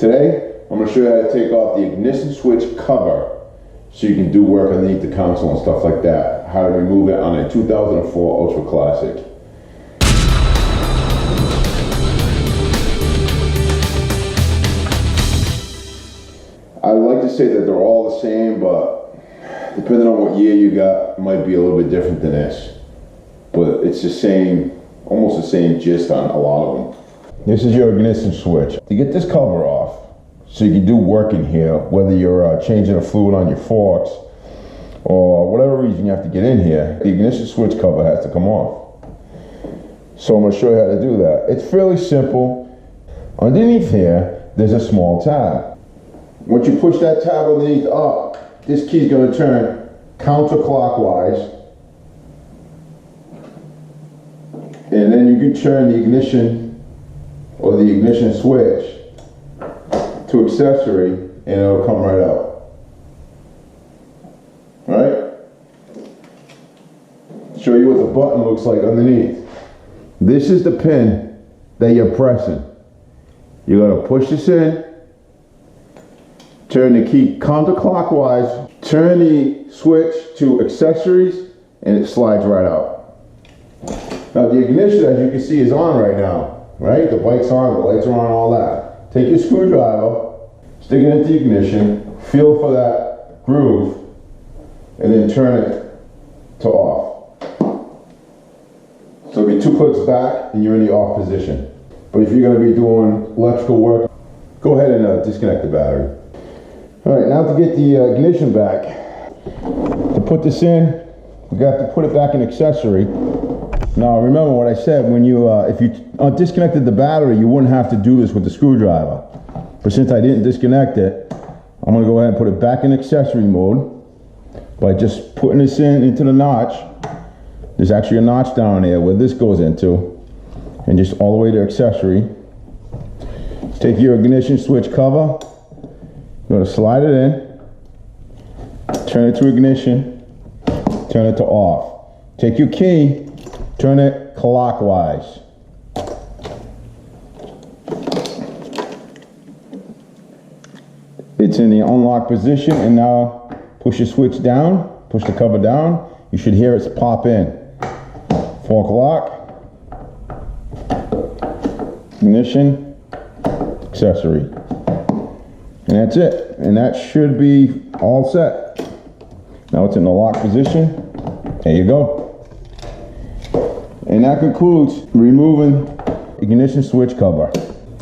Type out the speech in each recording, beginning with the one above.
Today, I'm going to show you how to take off the ignition switch cover so you can do work underneath the console and stuff like that. How to remove it on a 2004 Ultra Classic. I like to say that they're all the same, but depending on what year you got, it might be a little bit different than this. But it's the same, almost the same gist on a lot of them. This is your ignition switch. To get this cover off, so you can do work in here, whether you're changing the fluid on your forks, or whatever reason you have to get in here, the ignition switch cover has to come off. So I'm going to show you how to do that. It's fairly simple. Underneath here, there's a small tab. Once you push that tab underneath up, this key is going to turn counterclockwise. And then you can turn the ignition or the ignition switch to accessory and it'll come right out. Alright? Show you what the button looks like underneath. This is the pin that you're pressing. You're going to push this in. Turn the key counterclockwise, turn the switch to accessories, and it slides right out. Now the ignition, as you can see, is on right now, right? The bike's on, the lights are on, all that. Take your screwdriver, stick it into the ignition, feel for that groove, and then turn it to off. So it'll be 2 clicks back, and you're in the off position. But if you're going to be doing electrical work, go ahead and disconnect the battery. Alright, now to get the ignition back, to put this in, we got to put it back in accessory. Now remember what I said, when you, if you disconnected the battery, you wouldn't have to do this with the screwdriver. But since I didn't disconnect it, I'm going to go ahead and put it back in accessory mode by just putting this into the notch. There's actually a notch down there where this goes into, and just all the way to accessory. Take your ignition switch cover. You're going to slide it in, turn it to ignition, turn it to off. Take your key, turn it clockwise. It's in the unlock position, and now push your switch down, push the cover down. You should hear it pop in. 4 o'clock, ignition, accessory. And that's it. And that should be all set. Now it's in the lock position. There you go. And that concludes removing ignition switch cover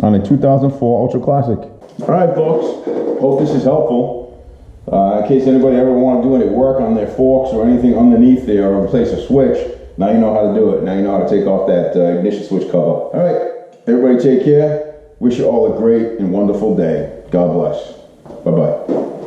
on a 2004 Ultra Classic. Alright folks, hope this is helpful. In case anybody ever want to do any work on their forks or anything underneath there or replace a switch, now you know how to do it. Now you know how to take off that ignition switch cover. Alright, everybody take care. Wish you all a great and wonderful day. God bless. Bye-bye.